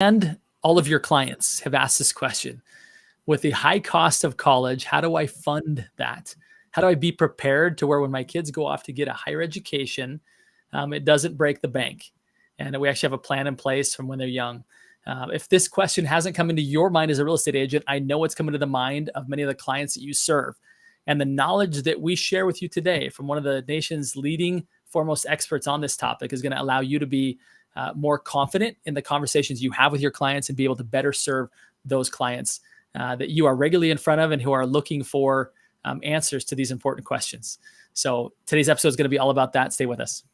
And all of your clients have asked this question. With the high cost of college, how do I fund that? How do I be prepared to where when my kids go off to get a higher education, it doesn't break the bank? And we actually have a plan in place from when they're young. If this question hasn't come into your mind as a real estate agent, I know it's come into the mind of many of the clients that you serve. And the knowledge that we share with you today from one of the nation's leading foremost experts on this topic is going to allow you to be more confident in the conversations you have with your clients and be able to better serve those clients that you are regularly in front of and who are looking for answers to these important questions. So today's episode is going to be all about that. Stay with us.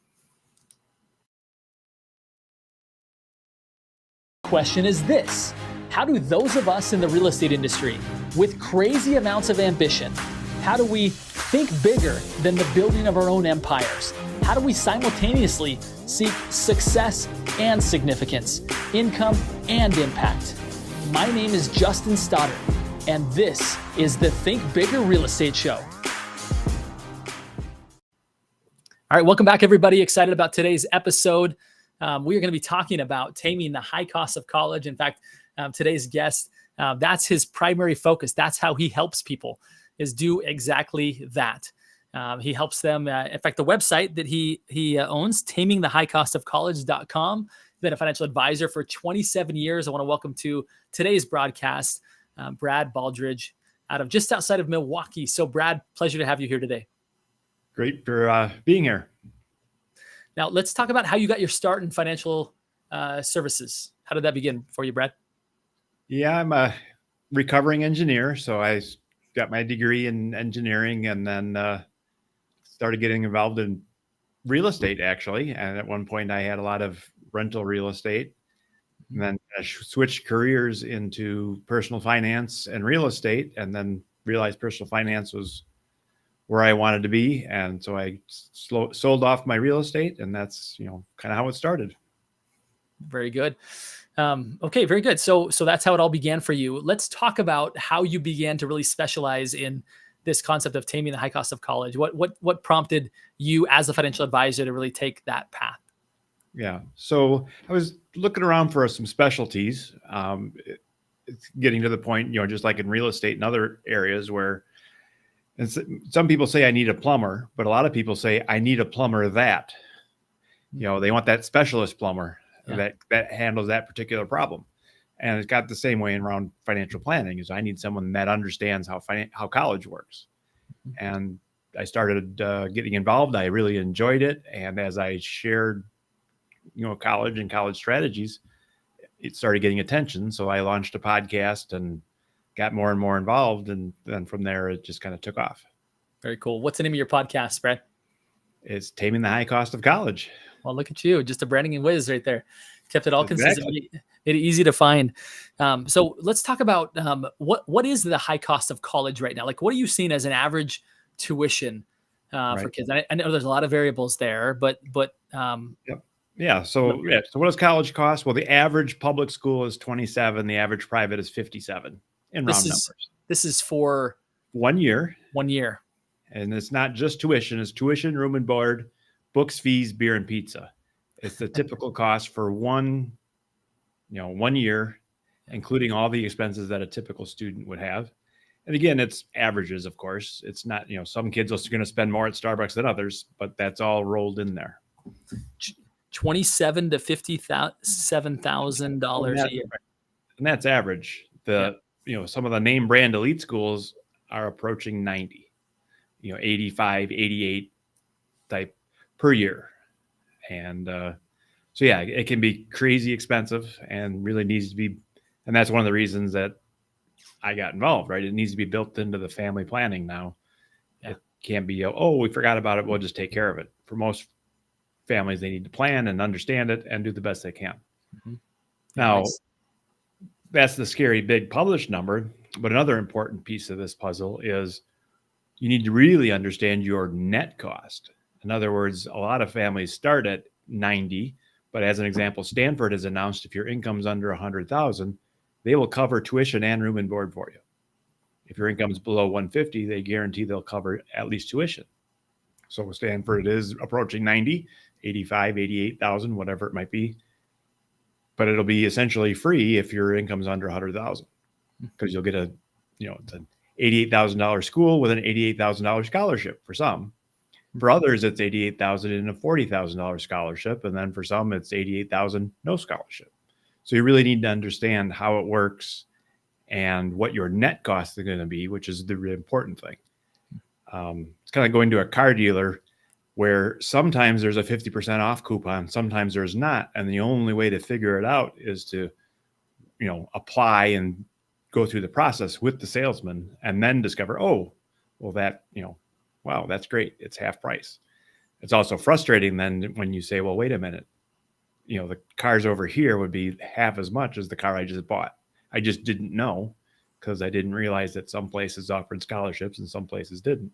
Question is this: how do those of us in the real estate industry with crazy amounts of ambition, how do we think bigger than the building of our own empires? How do we simultaneously seek success and significance, income and impact? My name is Justin Stoddard, and this is the Think Bigger Real Estate Show. All right, welcome back, everybody. Excited about today's episode. We are going to be talking about taming the high cost of college. In fact, today's guest, that's his primary focus. That's how he helps people, is do exactly that. He helps them. In fact, the website that he owns, tamingthehighcostofcollege.com. Been a financial advisor for 27 years. I want to welcome to today's broadcast, Brad Baldridge, out of just outside of Milwaukee. So, Brad, pleasure to have you here today. Great for being here. Now, let's talk about how you got your start in financial services. How did that begin for you, Brad? Yeah, I'm a recovering engineer. So I got my degree in engineering and then started getting involved in real estate, actually. And at one point, I had a lot of rental real estate. And then I switched careers into personal finance and real estate, and then realized personal finance was where I wanted to be. And so I sold off my real estate, and that's, kind of how it started. Very good. Okay, very good. So that's how it all began for you. Let's talk about how you began to really specialize in this concept of taming the high cost of college. What prompted you as a financial advisor to really take that path? Yeah. So I was looking around for some specialties. It's getting to the point, just like in real estate and other areas where, and some people say I need a plumber, but a lot of people say I need a plumber that, they want that specialist plumber that handles that particular problem. And it's got the same way around financial planning, is I need someone that understands how college works. And I started getting involved. I really enjoyed it. And as I shared, college and college strategies, it started getting attention. So I launched a podcast and got more and more involved. And then from there, it just kind of took off. Very cool. What's the name of your podcast, Brad? It's Taming the High Cost of College. Well, look at you. Just a branding and whiz right there. Kept it all consistent. Made it easy to find. So let's talk about what is the high cost of college right now? Like, what are you seeing as an average tuition for kids? I know there's a lot of variables there, but yep. Yeah. So what does college cost? Well, the average public school is 27. The average private is 57 in round numbers. This is for 1 year. 1 year. And it's not just tuition. It's tuition, room and board, books, fees, beer, and pizza. It's the typical cost for one year, including all the expenses that a typical student would have. And again, it's averages, of course. It's not, some kids are going to spend more at Starbucks than others, but that's all rolled in there. $27,000 to $57,000 a year. And that's average. Some of the name brand elite schools are approaching 90, 85, 88 type per year. And it can be crazy expensive and really needs to be. And that's one of the reasons that I got involved, right? It needs to be built into the family planning now. Yeah. It can't be, we forgot about it, we'll just take care of it. For most families, they need to plan and understand it and do the best they can. Mm-hmm. Now, that's the scary big published number. But another important piece of this puzzle is you need to really understand your net cost. In other words, a lot of families start at 90, but as an example, Stanford has announced if your income's under 100,000, they will cover tuition and room and board for you. If your income is below 150, they guarantee they'll cover at least tuition. So Stanford is approaching 90, 85, 88,000, whatever it might be. but it'll be essentially free if your income's under 100,000, because you'll get it's an $88,000 school with an $88,000 scholarship for some. For others, it's $88,000 and a $40,000 scholarship, and then for some, it's $88,000 no scholarship. So you really need to understand how it works and what your net costs are going to be, which is the really important thing. It's kind of going to a car dealer where sometimes there's a 50% off coupon, sometimes there's not, and the only way to figure it out is to, apply and go through the process with the salesman, and then discover, oh, well, that, wow, that's great. It's half price. It's also frustrating then when you say, well, wait a minute, the cars over here would be half as much as the car I just bought. I just didn't know, because I didn't realize that some places offered scholarships and some places didn't.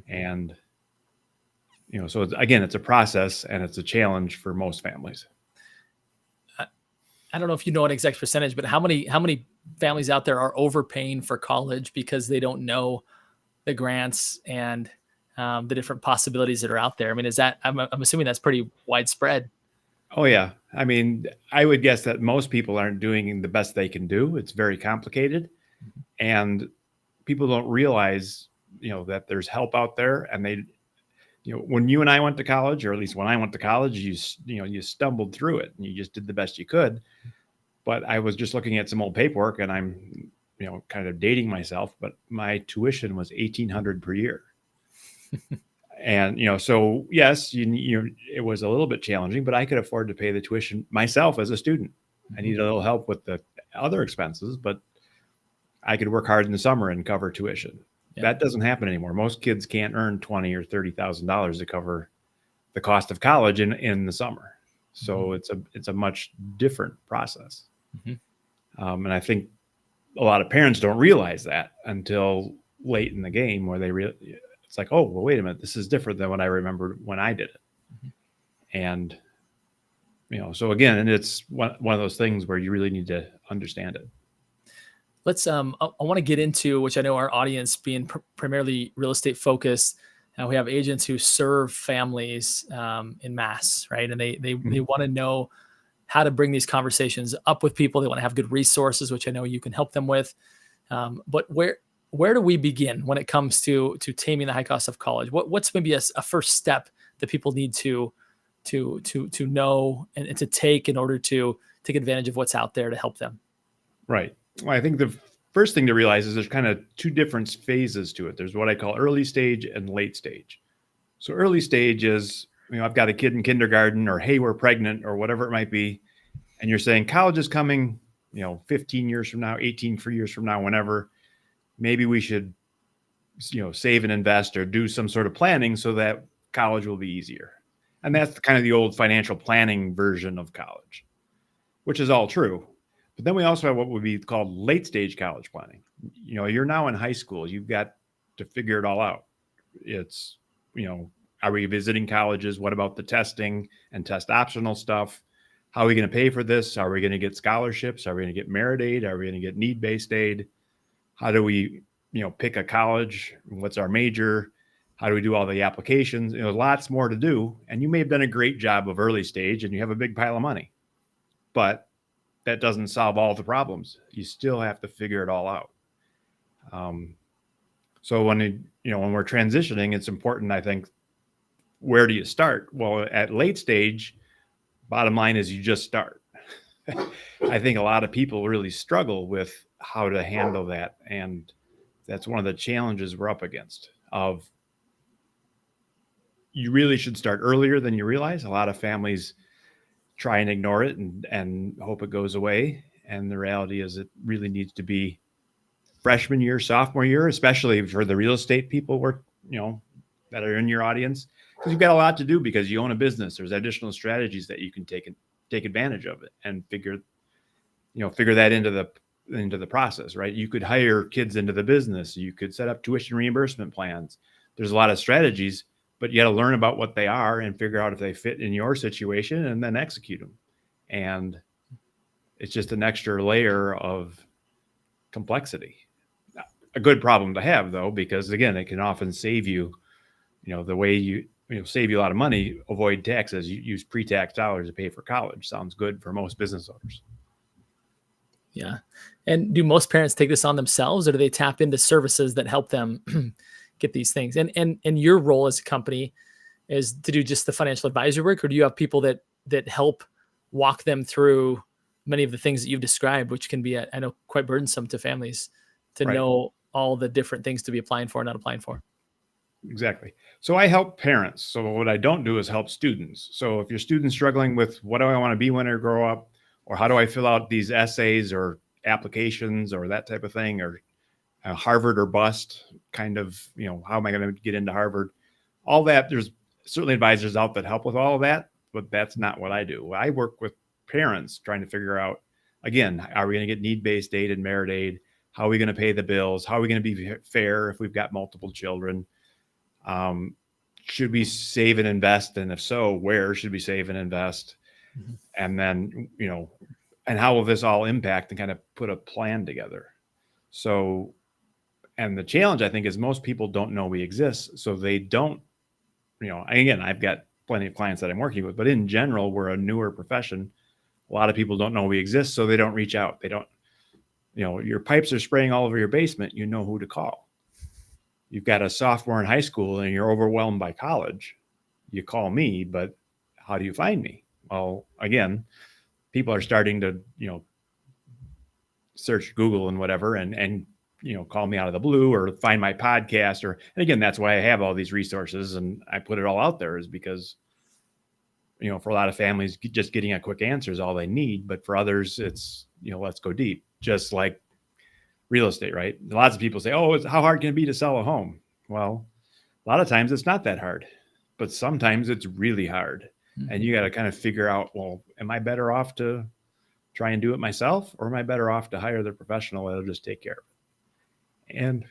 And, so again, it's a process and it's a challenge for most families. I don't know if you know an exact percentage, but how many families out there are overpaying for college because they don't know the grants and the different possibilities that are out there? I mean, I'm assuming that's pretty widespread. Oh yeah. I mean, I would guess that most people aren't doing the best they can do. It's very complicated, and people don't realize, that there's help out there. And they, when you and I went to college, or at least when I went to college, you stumbled through it and you just did the best you could. But I was just looking at some old paperwork, and I'm, kind of dating myself, but my tuition was $1,800 per year. And, so yes, it was a little bit challenging, but I could afford to pay the tuition myself as a student. I needed a little help with the other expenses, but I could work hard in the summer and cover tuition. Yeah. That doesn't happen anymore. Most kids can't earn $20,000 or $30,000 to cover the cost of college in the summer. So it's a much different process. And I think a lot of parents don't realize that until late in the game, where it's like, oh, well, wait a minute, this is different than what I remembered when I did it. And, so again, and it's one of those things where you really need to understand it. Let's, I want to get into, which I know our audience being primarily real estate focused, we have agents who serve families in mass, right? And they want to know how to bring these conversations up with people. They want to have good resources, which I know you can help them with. But where do we begin when it comes to taming the high cost of college? What's maybe a first step that people need to know and to take in order to take advantage of what's out there to help them? Right. Well, I think the first thing to realize is there's kind of two different phases to it. There's what I call early stage and late stage. So early stage is, I've got a kid in kindergarten, or, hey, we're pregnant, or whatever it might be. And you're saying college is coming, 15 years from now, 18 years from now, whenever. Maybe we should, save and invest or do some sort of planning so that college will be easier. And that's kind of the old financial planning version of college, which is all true. But then we also have what would be called late stage college planning. You're now in high school. You've got to figure it all out. It's, are we visiting colleges? What about the testing and test optional stuff? How are we going to pay for this? Are we going to get scholarships? Are we going to get merit aid? Are we going to get need-based aid? How do we, pick a college? What's our major? How do we do all the applications? Lots more to do. And you may have done a great job of early stage and you have a big pile of money, but that doesn't solve all the problems. You still have to figure it all out. So when we're transitioning, it's important, I think, where do you start? Well, at late stage, bottom line is you just start. I think a lot of people really struggle with how to handle that. And that's one of the challenges we're up against. You really should start earlier than you realize. A lot of families try and ignore it and hope it goes away. And the reality is it really needs to be freshman year, sophomore year, especially for the real estate people that are in your audience, because you've got a lot to do because you own a business. There's additional strategies that you can take advantage of it and figure that into the process, right? You could hire kids into the business. You could set up tuition reimbursement plans. There's a lot of strategies, but you got to learn about what they are and figure out if they fit in your situation and then execute them. And it's just an extra layer of complexity. A good problem to have, though, because again, it can often save you, the way save you a lot of money, avoid taxes, you use pre-tax dollars to pay for college. Sounds good for most business owners. Yeah. And do most parents take this on themselves, or do they tap into services that help them get these things? And your role as a company is to do just the financial advisory work, or do you have people that help walk them through many of the things that you've described, which can be, I know, quite burdensome to families to Right. know all the different things to be applying for and not applying for? Exactly. So I help parents. So what I don't do is help students. So if your student's struggling with what do I want to be when I grow up, or how do I fill out these essays or applications or that type of thing, or Harvard or bust kind of, how am I going to get into Harvard? All that, there's certainly advisors out that help with all of that, but that's not what I do. I work with parents trying to figure out, again, are we going to get need-based aid and merit aid? How are we going to pay the bills? How are we going to be fair if we've got multiple children? Should we save and invest? And if so, where should we save and invest? Mm-hmm. And then, and how will this all impact, and kind of put a plan together? So, and the challenge, I think, is most people don't know we exist. So they don't, again, I've got plenty of clients that I'm working with, but in general, we're a newer profession. A lot of people don't know we exist, so they don't reach out. They don't, your pipes are spraying all over your basement. You know who to call. You've got a sophomore in high school and you're overwhelmed by college. You call me, but how do you find me? Well, again, people are starting to, search Google and whatever, and call me out of the blue or find my podcast, and again, that's why I have all these resources and I put it all out there, is because, for a lot of families, just getting a quick answer is all they need. But for others, it's, let's go deep. Just like real estate, right? Lots of people say, oh, how hard can it be to sell a home? Well, a lot of times it's not that hard, but sometimes it's really hard. Mm-hmm. And you got to kind of figure out, well, am I better off to try and do it myself, or am I better off to hire the professional that'll just take care of it? And,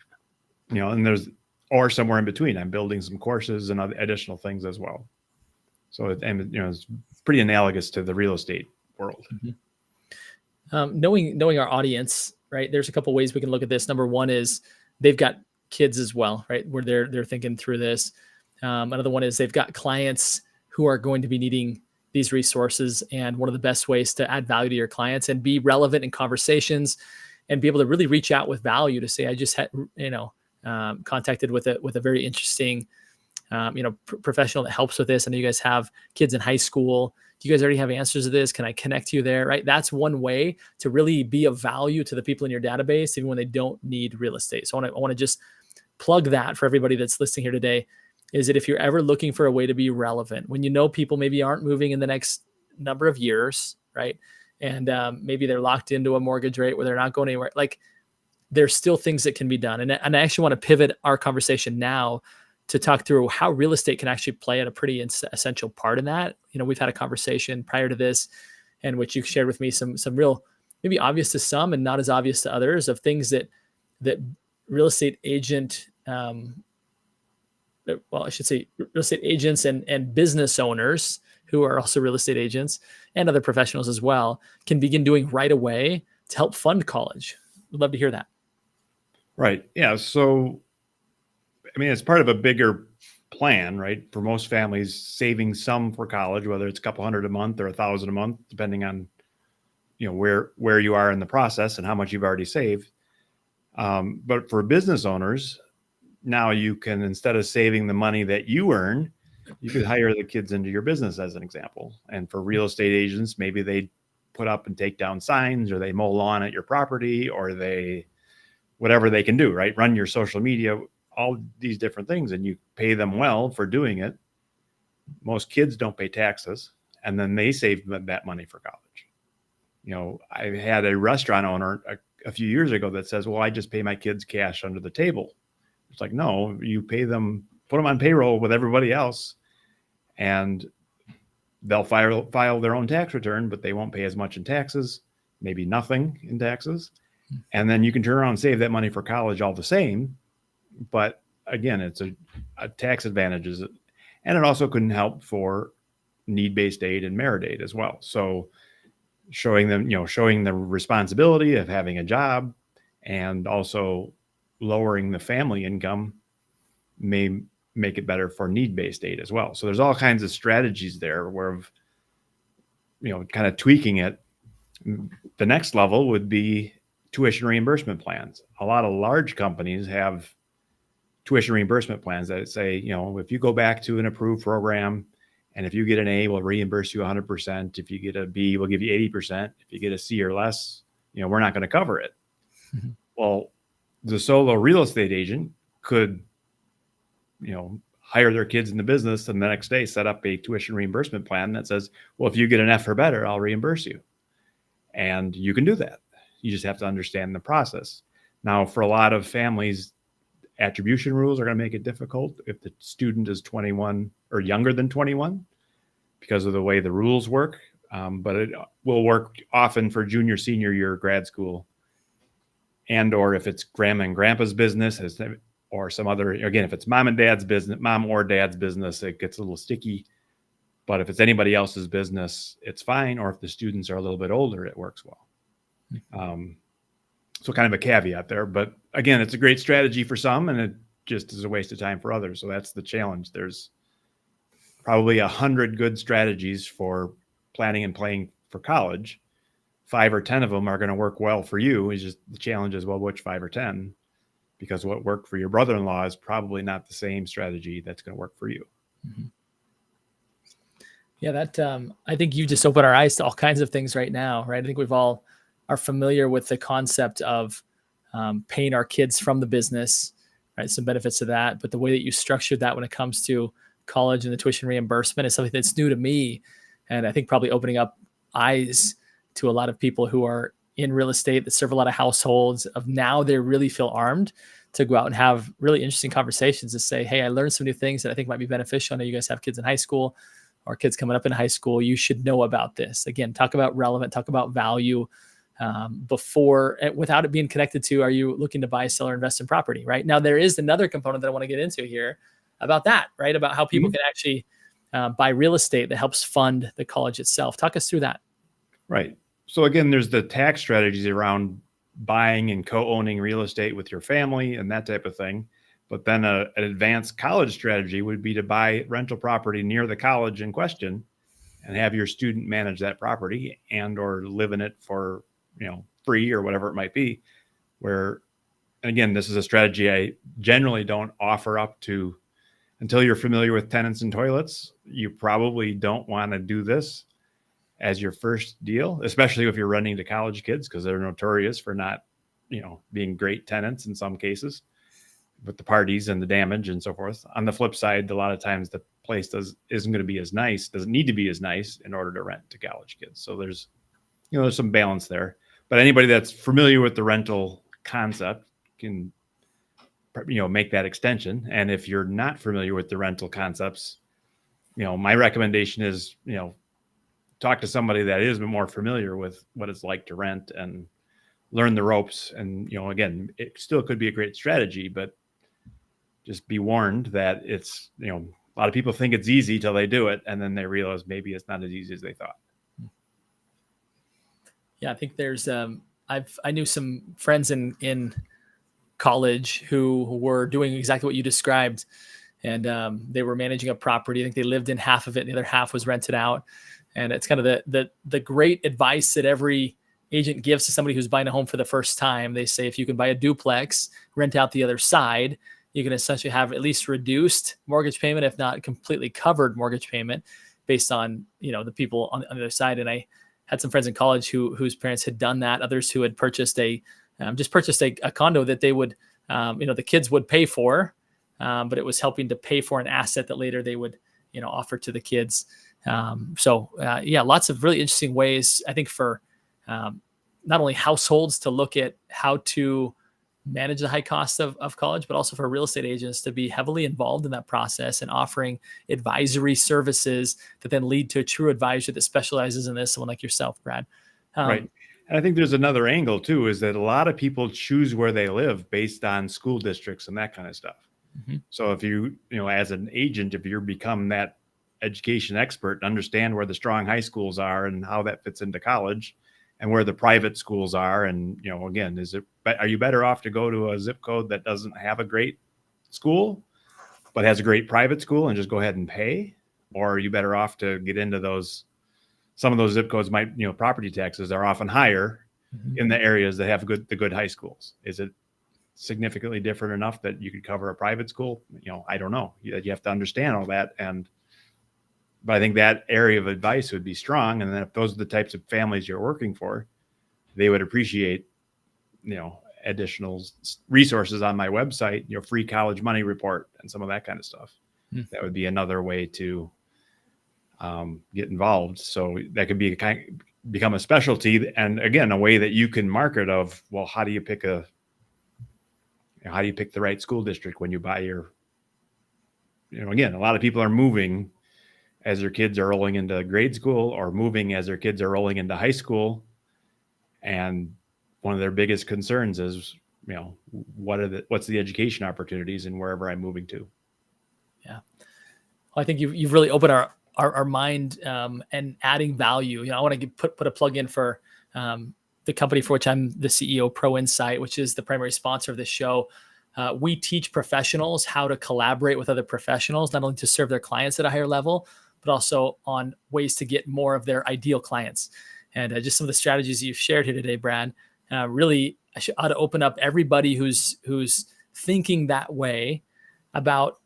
and or somewhere in between, I'm building some courses and other additional things as well. So, it's pretty analogous to the real estate world. Mm-hmm. Knowing our audience, right? There's a couple ways we can look at this. Number one is they've got kids as well, right? Where they're thinking through this. Another one is they've got clients who are going to be needing these resources. And one of the best ways to add value to your clients and be relevant in conversations and be able to really reach out with value to say, I just had, contacted with a very interesting, professional that helps with this. I know you guys have kids in high school. Do you guys already have answers to this? Can I connect you there? Right. That's one way to really be of value to the people in your database, even when they don't need real estate. So I want to just plug that for everybody that's listening here today, is that if you're ever looking for a way to be relevant, when people maybe aren't moving in the next number of years, right? And maybe they're locked into a mortgage rate where they're not going anywhere, like there's still things that can be done. And I actually want to pivot our conversation now to talk through how real estate can actually play at a pretty essential part in that. We've had a conversation prior to this, in which you shared with me some real, maybe obvious to some and not as obvious to others, of things that real estate agent, I should say real estate agents and business owners who are also real estate agents and other professionals as well can begin doing right away to help fund college. We'd love to hear that. Right. Yeah. So, it's part of a bigger plan, right? For most families, saving some for college, whether it's a couple $100 a month or $1,000 a month, depending on, where you are in the process and how much you've already saved. But for business owners, now you can, instead of saving the money that you earn, you could hire the kids into your business, as an example. And for real estate agents, maybe they put up and take down signs, or they mow lawn at your property, or they, whatever they can do, right? Run your social media, all these different things, and you pay them well for doing it. Most kids don't pay taxes, and then they save that money for college. I had a restaurant owner a few years ago that says, well, I just pay my kids cash under the table. It's like, no, you pay them, put them on payroll with everybody else, and they'll file their own tax return, but they won't pay as much in taxes, maybe nothing in taxes. And then you can turn around and save that money for college all the same. But again, it's a tax advantages, and it also can help for need-based aid and merit aid as well. So showing the responsibility of having a job, and also lowering the family income may make it better for need-based aid as well. So there's all kinds of strategies there where, kind of tweaking it. The next level would be tuition reimbursement plans. A lot of large companies have tuition reimbursement plans that say, if you go back to an approved program and if you get an A, we'll reimburse you 100%. If you get a B, we'll give you 80%. If you get a C or less, we're not going to cover it. Mm-hmm. Well, the solo real estate agent could, hire their kids in the business and the next day set up a tuition reimbursement plan that says, well, if you get an F or better, I'll reimburse you. And you can do that. You just have to understand the process. Now, for a lot of families, attribution rules are going to make it difficult if the student is 21 or younger than 21 because of the way the rules work. But it will work often for junior, senior year grad school. And or if it's grandma and grandpa's business or some other, again, if it's mom and dad's business, mom or dad's business, it gets a little sticky. But if it's anybody else's business, it's fine. Or if the students are a little bit older, it works well. So kind of a caveat there. But again, it's a great strategy for some, and it just is a waste of time for others. So that's the challenge. There's probably 100 good strategies for planning and playing for college. 5 or 10 of them are going to work well for you. It's just the challenge is, well, which 5 or 10? Because what worked for your brother-in-law is probably not the same strategy that's going to work for you. Mm-hmm. Yeah, that I think you just opened our eyes to all kinds of things right now, right? I think we've all are familiar with the concept of paying our kids from the business, right? Some benefits of that, but the way that you structured that when it comes to college and the tuition reimbursement is something that's new to me, and I think probably opening up eyes to a lot of people who are in real estate that serve a lot of households. Of now, they really feel armed to go out and have really interesting conversations to say, "Hey, I learned some new things that I think might be beneficial. I know you guys have kids in high school." Or kids coming up in high school, you should know about this. Again, talk about relevant, talk about value before, without it being connected to, are you looking to buy, sell, or invest in property, right? Now, there is another component that I want to get into here about that, right? About how people can actually buy real estate that helps fund the college itself. Talk us through that. Right. So again, there's the tax strategies around buying and co-owning real estate with your family and that type of thing. But then an advanced college strategy would be to buy rental property near the college in question and have your student manage that property and or live in it for, free or whatever it might be. Where, and again, this is a strategy I generally don't offer up to until you're familiar with tenants and toilets. You probably don't want to do this as your first deal, especially if you're renting to college kids, because they're notorious for not, being great tenants in some cases, with the parties and the damage and so forth. On the flip side, a lot of times the place isn't going to be as nice, doesn't need to be as nice in order to rent to college kids. So there's some balance there. But anybody that's familiar with the rental concept can, make that extension. And if you're not familiar with the rental concepts, my recommendation is, talk to somebody that is more familiar with what it's like to rent and learn the ropes. And, again, it still could be a great strategy, but just be warned that it's, a lot of people think it's easy till they do it. And then they realize maybe it's not as easy as they thought. Yeah, I think there's, I knew some friends in college who were doing exactly what you described. And they were managing a property. I think they lived in half of it and the other half was rented out. And it's kind of the great advice that every agent gives to somebody who's buying a home for the first time. They say, if you can buy a duplex, rent out the other side, you can essentially have at least reduced mortgage payment, if not completely covered mortgage payment, based on the people on the other side. And I had some friends in college whose parents had done that. Others who had purchased a condo that they would, the kids would pay for, but it was helping to pay for an asset that later they would, offer to the kids. Lots of really interesting ways, I think, for not only households to look at how to manage the high cost of college, but also for real estate agents to be heavily involved in that process and offering advisory services that then lead to a true advisor that specializes in this, someone like yourself, Brad. Right. And I think there's another angle too, is that a lot of people choose where they live based on school districts and that kind of stuff. Mm-hmm. So if you, as an agent, if you become that education expert and understand where the strong high schools are and how that fits into college, and where the private schools are. And, again, are you better off to go to a zip code that doesn't have a great school but has a great private school and just go ahead and pay? Or are you better off to get into those? Some of those zip codes might, property taxes are often higher in the areas that have the good high schools. Is it significantly different enough that you could cover a private school? I don't know. You have to understand all that. But I think that area of advice would be strong. And then if those are the types of families you're working for, they would appreciate, additional resources on my website, free college money report and some of that kind of stuff. That would be another way to get involved. So that could be become a specialty. And again, a way that you can market of, well, how do you pick the right school district when you buy your, again, a lot of people are moving as their kids are rolling into grade school or moving as their kids are rolling into high school. And one of their biggest concerns is, what's the education opportunities in wherever I'm moving to? Yeah. Well, I think you've really opened our mind and adding value. I want to put a plug in for the company for which I'm the CEO, Pro Insight, which is the primary sponsor of this show. We teach professionals how to collaborate with other professionals, not only to serve their clients at a higher level, but also on ways to get more of their ideal clients. And just some of the strategies you've shared here today, Brad, really ought to open up everybody who's thinking that way about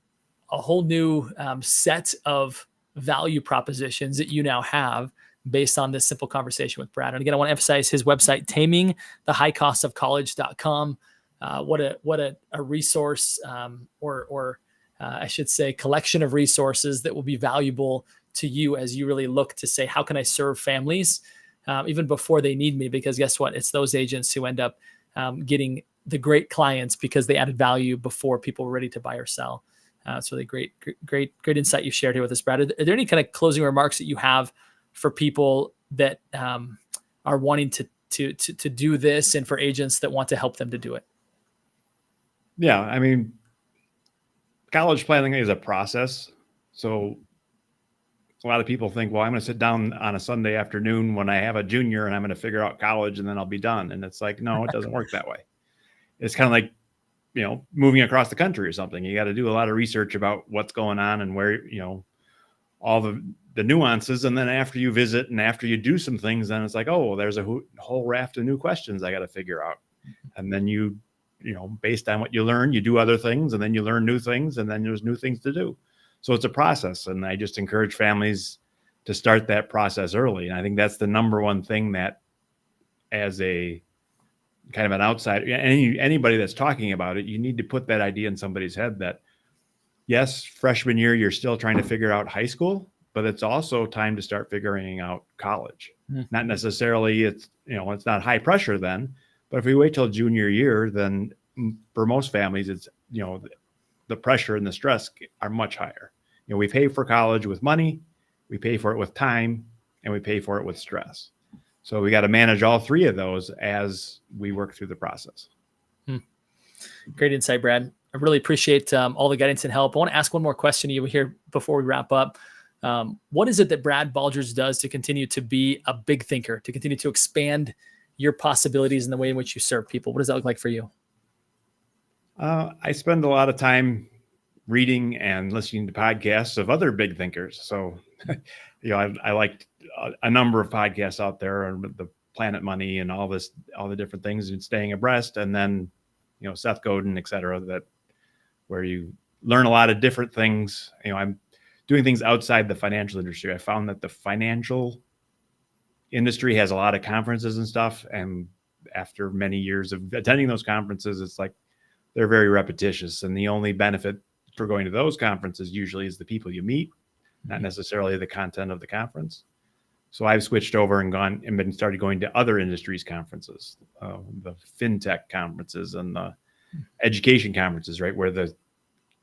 a whole new set of value propositions that you now have based on this simple conversation with Brad. And again, I want to emphasize his website, tamingthehighcostofcollege.com. What a resource, or I should say collection of resources that will be valuable to you as you really look to say, how can I serve families even before they need me? Because guess what? It's those agents who end up getting the great clients because they added value before people were ready to buy or sell. It's really great insight you shared here with us, Brad. Are there any kind of closing remarks that you have for people that are wanting to do this, and for agents that want to help them to do it? Yeah, I mean, college planning is a process. So a lot of people think, well, I'm going to sit down on a Sunday afternoon when I have a junior and I'm going to figure out college and then I'll be done. And it's like, no, it doesn't work that way. It's kind of like, moving across the country or something. You got to do a lot of research about what's going on and where, all the nuances. And then after you visit and after you do some things, then it's like, oh, well, there's a whole raft of new questions I got to figure out. And then based on what you learn, you do other things, and then you learn new things, and then there's new things to do. So it's a process. And I just encourage families to start that process early. And I think that's the number one thing that, as a kind of an outsider, anybody that's talking about it, you need to put that idea in somebody's head that, yes, freshman year, you're still trying to figure out high school, but it's also time to start figuring out college. Not necessarily, it's not high pressure then, but if we wait till junior year, then for most families, it's, the pressure and the stress are much higher. We pay for college with money, we pay for it with time, and we pay for it with stress. So we got to manage all three of those as we work through the process. Great insight, Brad. I really appreciate all the guidance and help. I want to ask one more question to you here before we wrap up. What is it that Brad Baldridge does to continue to be a big thinker, to continue to expand your possibilities in the way in which you serve people? What does that look like for you? I spend a lot of time reading and listening to podcasts of other big thinkers. So, I like a number of podcasts out there, and the Planet Money and all the different things, and staying abreast. And then, Seth Godin, et cetera, where you learn a lot of different things. I'm doing things outside the financial industry. I found that the financial industry has a lot of conferences and stuff. And after many years of attending those conferences, it's like they're very repetitious. And the only benefit for going to those conferences usually is the people you meet, not necessarily the content of the conference. So I've switched over and started going to other industries conferences, the fintech conferences and the education conferences, right, where the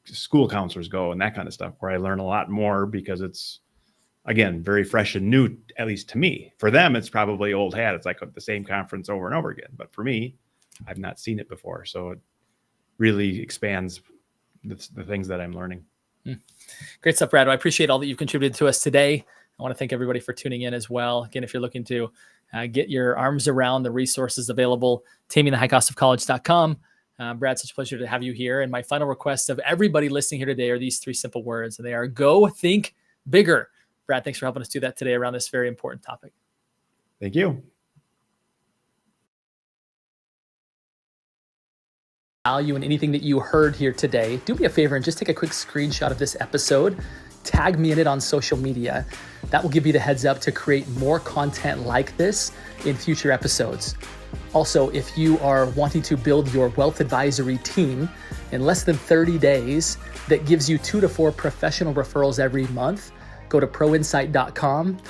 school counselors go and that kind of stuff, where I learn a lot more because it's, again, very fresh and new, at least to me. For them, it's probably old hat. It's like the same conference over and over again. But for me, I've not seen it before. So it really expands the things that I'm learning. Great stuff, Brad. I appreciate all that you've contributed to us today. I want to thank everybody for tuning in as well. Again, if you're looking to get your arms around the resources available, tamingthehighcostofcollege.com. Brad, such a pleasure to have you here. And my final request of everybody listening here today are these 3 simple words, and they are go think bigger. Brad, thanks for helping us do that today around this very important topic. Thank you. Value in anything that you heard here today, do me a favor and just take a quick screenshot of this episode. Tag me in it on social media. That will give you the heads up to create more content like this in future episodes. Also, if you are wanting to build your wealth advisory team in less than 30 days that gives you 2 to 4 professional referrals every month, go to proinsight.com